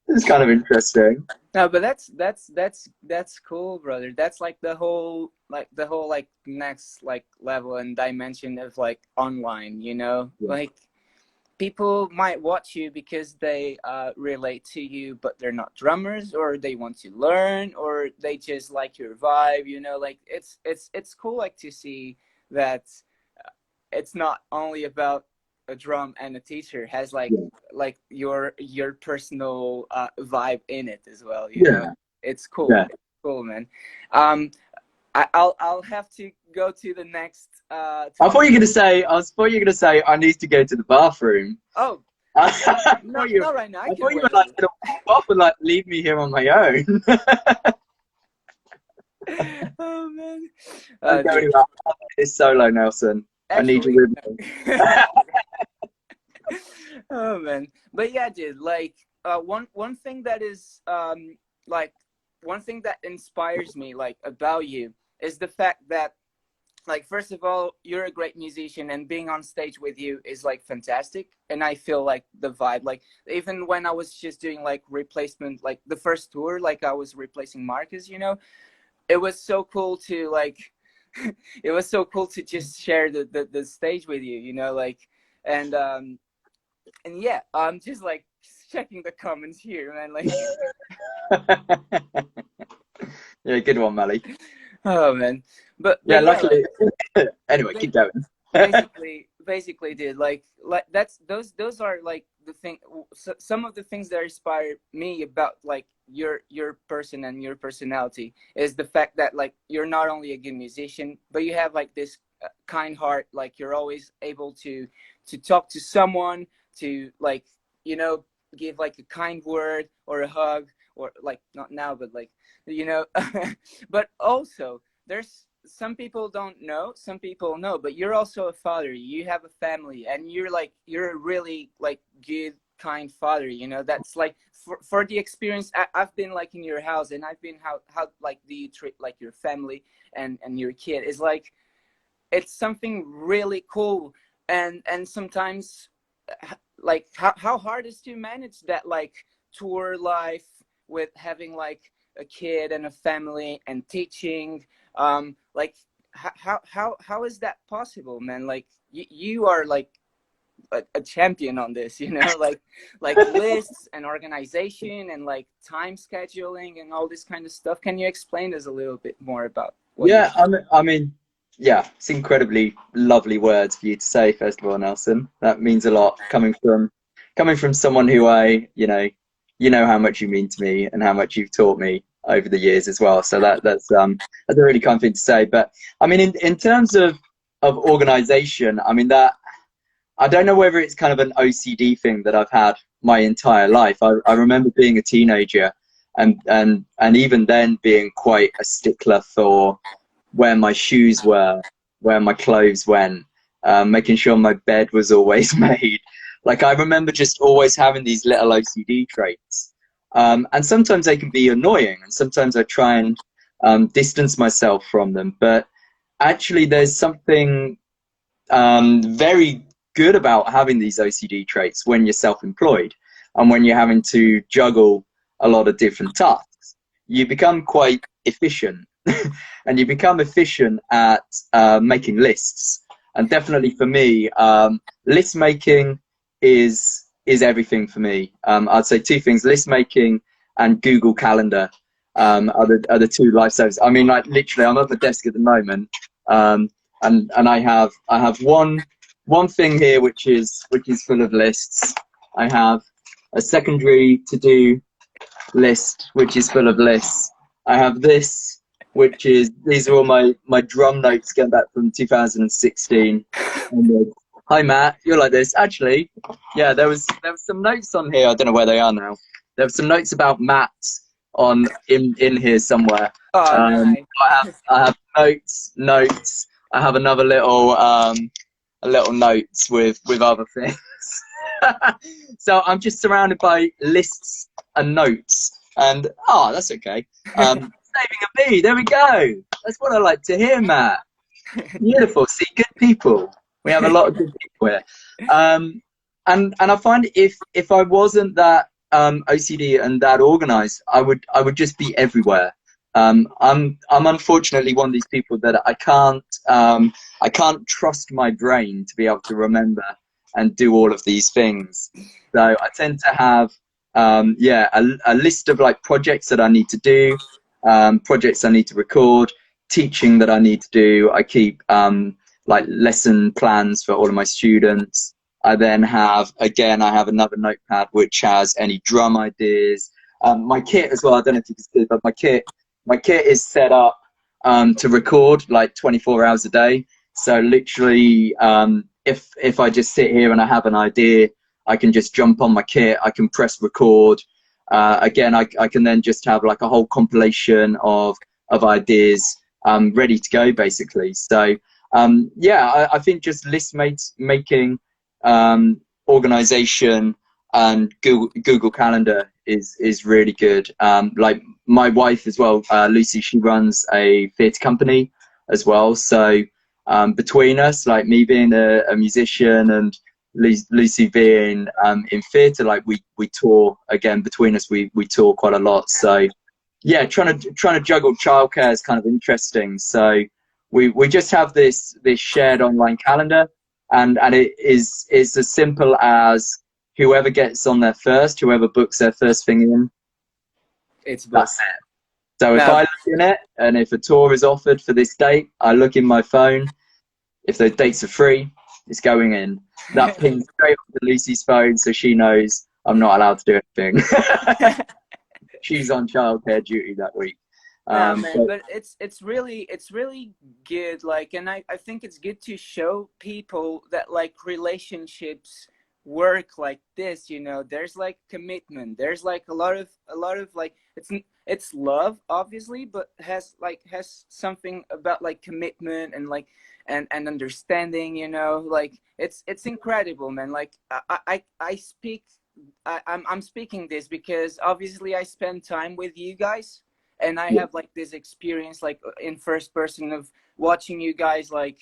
this is kind of interesting. No, but that's cool, brother. That's like the whole next like level and dimension of like online, you know? Yeah. Like people might watch you because they relate to you, but they're not drummers, or they want to learn, or they just like your vibe, you know? Like it's cool like to see that it's not only about a drum and a teacher. It has like your personal vibe in it as well, you know? It's cool. It's cool, man. I'll have to go to the next I thought you were gonna say I need to go to the bathroom. Oh, not right now. I thought you were like gonna off and like leave me here on my own. Oh man. It's solo, Nelson. Actually, I need you with me. Oh man. But yeah, dude, like one thing that is like one thing that inspires me like about you is the fact that, like, first of all, you're a great musician, and being on stage with you is like fantastic. And I feel like the vibe, like even when I was just doing like replacement, like the first tour, like I was replacing Marcus, you know, it was so cool to like it was so cool to just share the stage with you, you know, like, and yeah, I'm just like checking the comments here, man, like. Yeah, good one, Mally. Oh man, but yeah, yeah, luckily. Like, anyway, keep going. basically, dude, like that's those are like the thing. Some of the things that inspire me about like your person and your personality is the fact that like you're not only a good musician, but you have like this kind heart. Like you're always able to talk to someone, to like, you know, give like a kind word or a hug, or like not now, but like, you know. But also there's some people don't know, some people know, but you're also a father, you have a family, and you're a really like good, kind father, you know. That's like for the experience I've been like in your house, and I've been how like do you treat like your family and your kid is like, it's something really cool. And sometimes like how hard is to manage that like tour life with having like a kid and a family and teaching, like how is that possible, man? Like you are like a champion on this, you know, like lists and organization and like time scheduling and all this kind of stuff. Can you explain us a little bit more about what I mean, yeah, it's incredibly lovely words for you to say, first of all, Nelson. That means a lot coming from someone who you know how much you mean to me and how much you've taught me over the years as well. So that's a really kind thing to say. But I mean, in terms of organization, I mean, that I don't know whether it's kind of an OCD thing that I've had my entire life. I remember being a teenager and even then being quite a stickler for where my shoes were, where my clothes went, making sure my bed was always made. Like, I remember just always having these little OCD traits. And sometimes they can be annoying, and sometimes I try and distance myself from them. But actually, there's something very good about having these OCD traits when you're self-employed and when you're having to juggle a lot of different tasks. You become quite efficient and you become efficient at making lists. And definitely for me, list making is everything for me. I'd say two things: list making and Google Calendar are the two lifesavers. I mean, like literally, I'm at the desk at the moment, and I have one thing here which is full of lists. I have a secondary to-do list which is full of lists. I have this, which is, these are all my drum notes going back from 2016. And, hi Matt, you're like this. Actually, yeah, there was some notes on here. I don't know where they are now. There were some notes about Matt in here somewhere. Oh, nice. I have notes. I have another little notes with other things. So I'm just surrounded by lists and notes, and that's okay. Saving a bee. There we go. That's what I like to hear, Matt. Beautiful. See, good people. We have a lot of good people here. And I find if I wasn't that OCD and that organized, I would just be everywhere. I'm unfortunately one of these people that I can't trust my brain to be able to remember and do all of these things. So I tend to have a list of like projects that I need to do, projects I need to record, teaching that I need to do. I keep like lesson plans for all of my students. I then have, again, I have another notepad which has any drum ideas. My kit as well, I don't know if you can see, but my kit is set up to record like 24 hours a day. So literally, if I just sit here and I have an idea, I can just jump on my kit, I can press record. Again, I can then just have like a whole compilation of ideas ready to go, basically. So I think just list making, organization, and Google Calendar is really good. Like my wife as well, Lucy, she runs a theatre company as well. So between us, like me being a musician and Lucy being in theatre, like we tour. Again, between us, we tour quite a lot. So yeah, trying to juggle childcare is kind of interesting. So we just have this shared online calendar, and it is as simple as whoever gets on there first, whoever books their first thing in, It's booked. that's it. So if I look in it, and if a tour is offered for this date, I look in my phone. If those dates are free, it's going in. That pings straight onto Lucy's phone, so she knows I'm not allowed to do anything. She's on childcare duty that week. Man, but it's really good. Like, and I think it's good to show people that like relationships work like this. You know, there's like commitment. There's like a lot of like it's love, obviously, but has something about like commitment and like and understanding. You know, like it's incredible, man. Like I'm speaking this because obviously I spend time with you guys. And I have like this experience like in first person of watching you guys like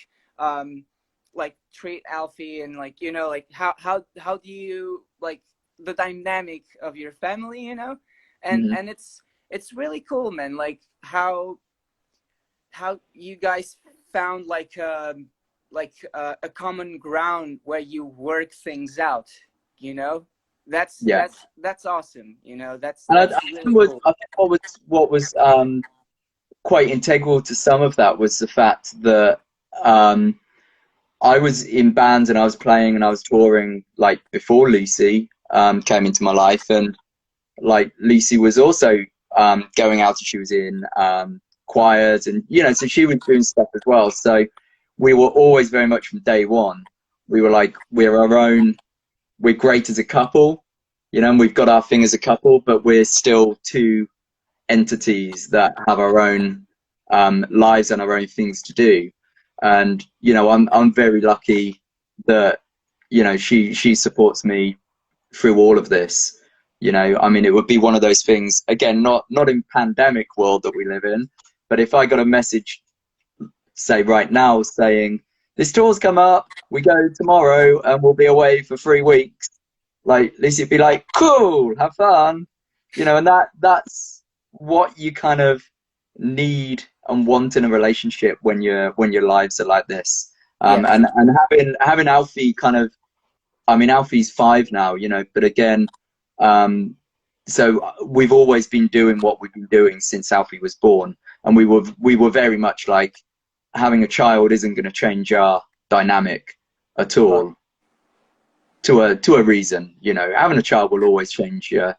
treat Alfie, and like, you know, like how do you like the dynamic of your family, you know, and and it's really cool, man. Like how you guys found like a common ground where you work things out, you know. That's awesome, you know. That's I really think cool. what was quite integral to some of that was the fact that I was in bands and I was playing and I was touring like before Lucy came into my life, and like Lucy was also going out, and she was in choirs, and you know, so she was doing stuff as well. So we were always very much from day one, we were like, we're our own. We're great as a couple, you know, and we've got our thing as a couple, but we're still two entities that have our own lives and our own things to do. And you know, I'm very lucky that, you know, she supports me through all of this. You know, I mean, it would be one of those things, again, not in pandemic world that we live in, but if I got a message, say right now, saying this tour's come up, we go tomorrow and we'll be away for 3 weeks. Like, at least it'd be like, cool, have fun, you know, and that's what you kind of need and want in a relationship when your lives are like this. Yes. And having Alfie kind of, I mean, Alfie's 5 now, you know, but again, so we've always been doing what we've been doing since Alfie was born, and we were very much like, having a child isn't going to change our dynamic at all. To a reason, you know, having a child will always change your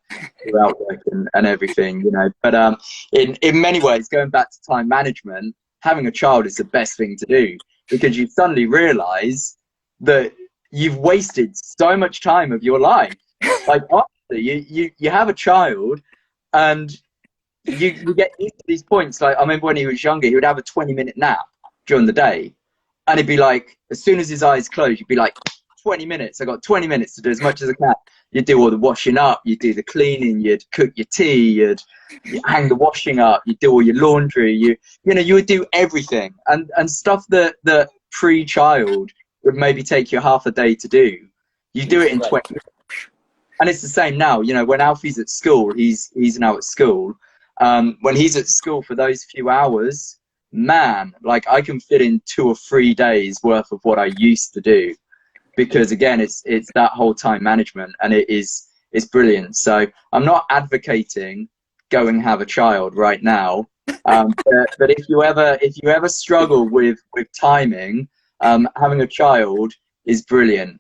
outlook and everything, you know. But in many ways, going back to time management, having a child is the best thing to do, because you suddenly realize that you've wasted so much time of your life. Like, honestly, you have a child, and you get used to these points. Like, I remember when he was younger, he would have a 20-minute nap during the day, and he'd be like, as soon as his eyes closed, you'd be like, 20 minutes. I got 20 minutes to do as much as I can. You'd do all the washing up, you'd do the cleaning, you'd cook your tea, you'd hang the washing up, you'd do all your laundry, you know, you would do everything. And stuff that pre-child would maybe take you half a day to do, you do it in 20 minutes. And it's the same now, you know, when Alfie's at school, he's now at school. When he's at school for those few hours, man, like, I can fit in 2 or 3 days worth of what I used to do. Because again, it's that whole time management, and it's brilliant. So I'm not advocating go and have a child right now, but if you ever struggle with timing, having a child is brilliant.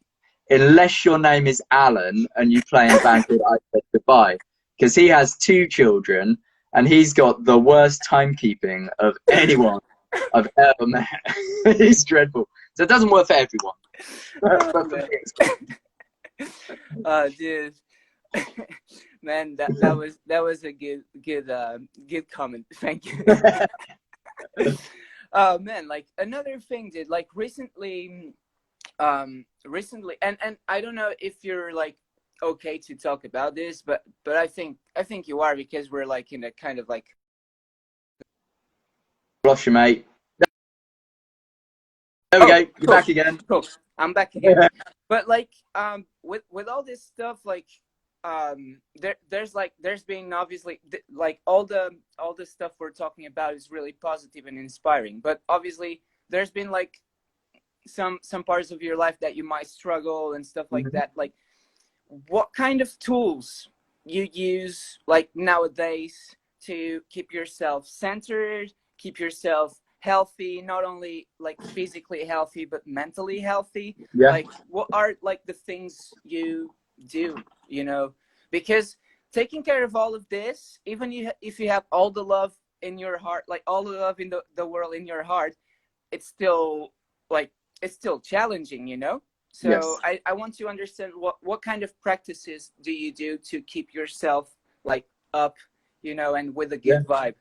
Unless your name is Alan and you play in a band called I Said Goodbye, because he has 2 children and he's got the worst timekeeping of anyone I've ever met. It's dreadful. So it doesn't work for everyone. Dude, man, that was a good comment. Thank you. Man, like, another thing, dude, like, recently, and I don't know if you're like okay to talk about this, but I think you are, because we're like in a kind of like. Lost you, mate. There we go. You're cool. back again. Cool. I'm back again. But like, with all this stuff, like, there's been obviously like all the stuff we're talking about is really positive and inspiring. But obviously, there's been like some parts of your life that you might struggle and stuff like that. Like, what kind of tools you use like nowadays to keep yourself centered, keep yourself healthy, not only like physically healthy but mentally healthy? Yeah. Like, what are like the things you do, you know? Because taking care of all of this, even if you have all the love in your heart, like all the love in the world in your heart, it's still challenging, you know? So yes. I want to understand what kind of practices do you do to keep yourself like up, you know, and with a good vibe?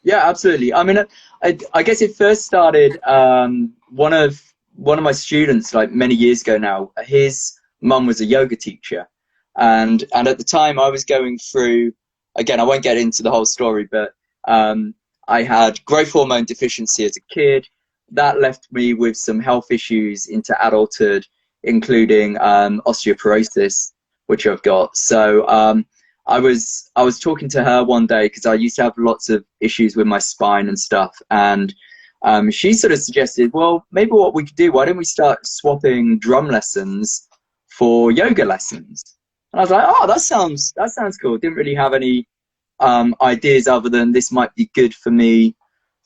Yeah, absolutely. I mean, I guess it first started, one of my students, like many years ago now, his mum was a yoga teacher. And at the time I was going through, again, I won't get into the whole story, but I had growth hormone deficiency as a kid. That left me with some health issues into adulthood, including osteoporosis, which I've got. So I was talking to her one day, because I used to have lots of issues with my spine and stuff, and she sort of suggested, well, maybe what we could do, why don't we start swapping drum lessons for yoga lessons? And I was like, oh, that sounds cool. Didn't really have any ideas other than this might be good for me,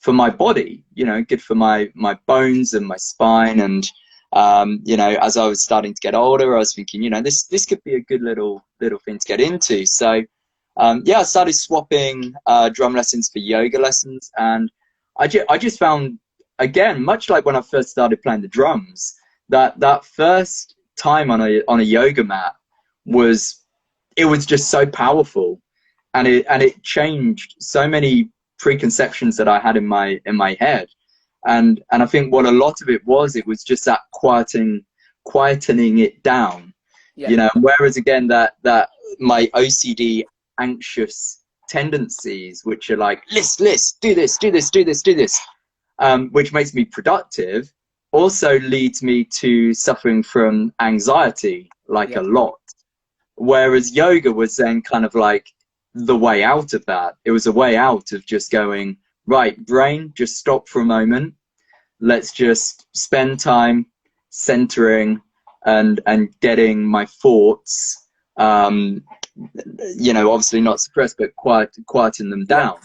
for my body, you know, good for my bones and my spine. And you know, as I was starting to get older, I was thinking, you know, this could be a good little thing to get into. So yeah, I started swapping drum lessons for yoga lessons, and I just found, again, much like when I first started playing the drums, that first time on a yoga mat was just so powerful, and it changed so many preconceptions that I had in my head. And I think what a lot of it was just that quietening it down, you know. Whereas again, that my OCD anxious tendencies, which are like, list, do this, which makes me productive, also leads me to suffering from anxiety, like a lot. Whereas yoga was then kind of like the way out of that. It was a way out of just going, right, brain, just stop for a moment. Let's just spend time centering and getting my thoughts, you know, obviously not suppressed, but quieten them down.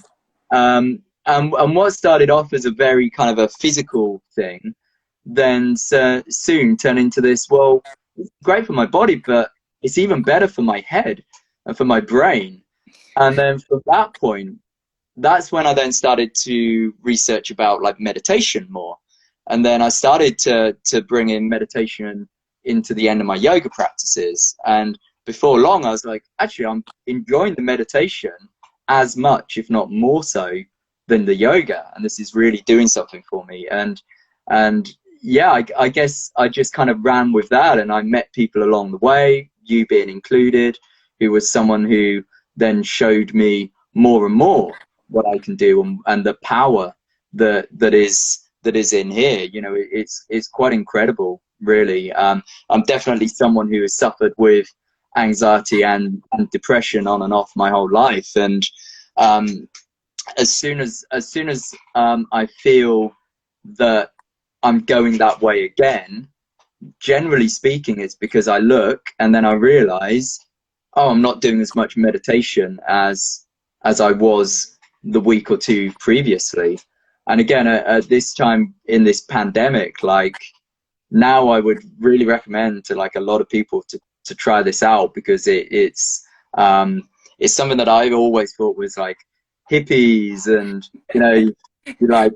And what started off as a very kind of a physical thing, then soon turned into this, well, it's great for my body, but it's even better for my head and for my brain. And then from that point, that's when I then started to research about like meditation more. And then I started to bring in meditation into the end of my yoga practices. And before long, I was like, actually, I'm enjoying the meditation as much, if not more so, than the yoga. And this is really doing something for me. And yeah, I guess I just kind of ran with that. And I met people along the way, you being included, who was someone who then showed me more and more what I can do, and the power that is in here. You know, it's quite incredible, really. I'm definitely someone who has suffered with anxiety and depression on and off my whole life, and as soon as I feel that I'm going that way again, generally speaking, it's because I look and then I realize, oh, I'm not doing as much meditation as I was the week or two previously. And again, at this time in this pandemic, like, now I would really recommend to like a lot of people to try this out, because it's something that I've always thought was like hippies and, you know, you like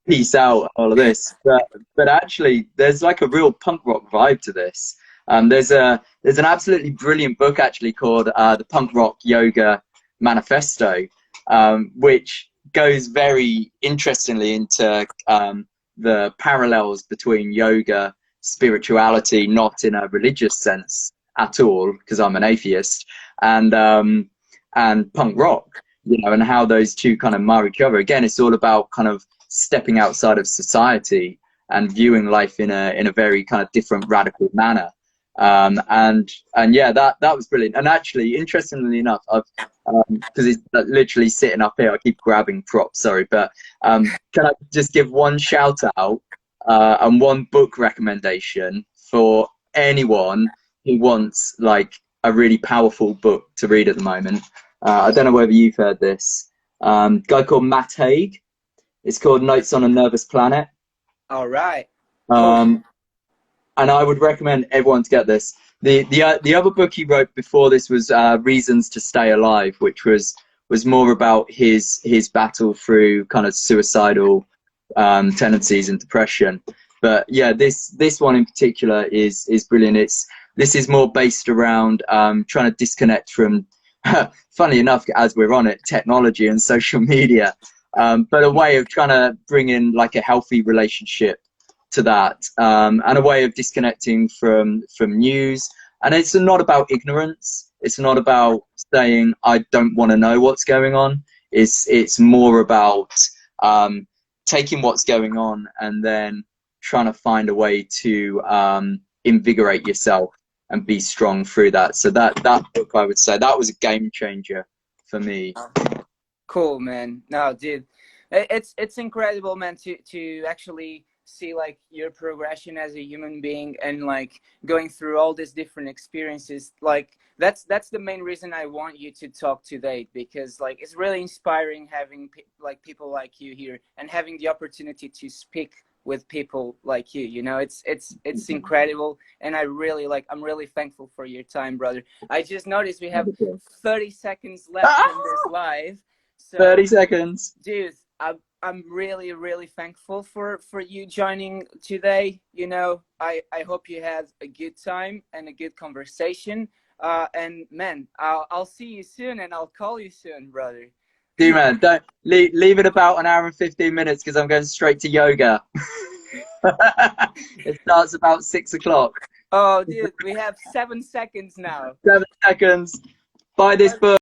peace out, all of this, but actually there's like a real punk rock vibe to this. There's an absolutely brilliant book actually called the Punk Rock Yoga Manifesto, which goes very interestingly into the parallels between yoga, spirituality, not in a religious sense at all, because I'm an atheist, and punk rock, you know, and how those two kind of mar each other. Again, it's all about kind of stepping outside of society and viewing life in a very kind of different, radical manner. And yeah, that was brilliant. And actually, interestingly enough, I've because it's literally sitting up here, I keep grabbing props, sorry, but can I just give one shout out and one book recommendation for anyone who wants like a really powerful book to read at the moment? I don't know whether you've heard this. Guy called Matt Haig. It's called Notes on a Nervous Planet. All right. And I would recommend everyone to get this. The other book he wrote before this was Reasons to Stay Alive, which was more about his battle through kind of suicidal tendencies and depression. But yeah, this one in particular is brilliant. This is more based around trying to disconnect from, funny enough, as we're on it, technology and social media, but a way of trying to bring in like a healthy relationship to that, and a way of disconnecting from news. And it's not about ignorance. It's not about saying I don't want to know what's going on. It's more about taking what's going on and then trying to find a way to invigorate yourself and be strong through that. So that book, I would say, that was a game changer for me. Cool, man. No, dude, it's incredible, man, to actually see like your progression as a human being and like going through all these different experiences. Like that's the main reason I want you to talk today, because like it's really inspiring having like people like you here and having the opportunity to speak with people like you. You know, it's incredible, and I'm really thankful for your time, brother. I just noticed we have 30 seconds left in this live. So 30 seconds. Dude, I'm really thankful for you joining today. You know, I hope you had a good time and a good conversation. And man, I'll see you soon, and I'll call you soon, brother. Dude, man, don't leave it about an hour and 15 minutes, because I'm going straight to yoga. It starts about 6 o'clock. Oh, dude, we have 7 seconds now. 7 seconds. Buy this book.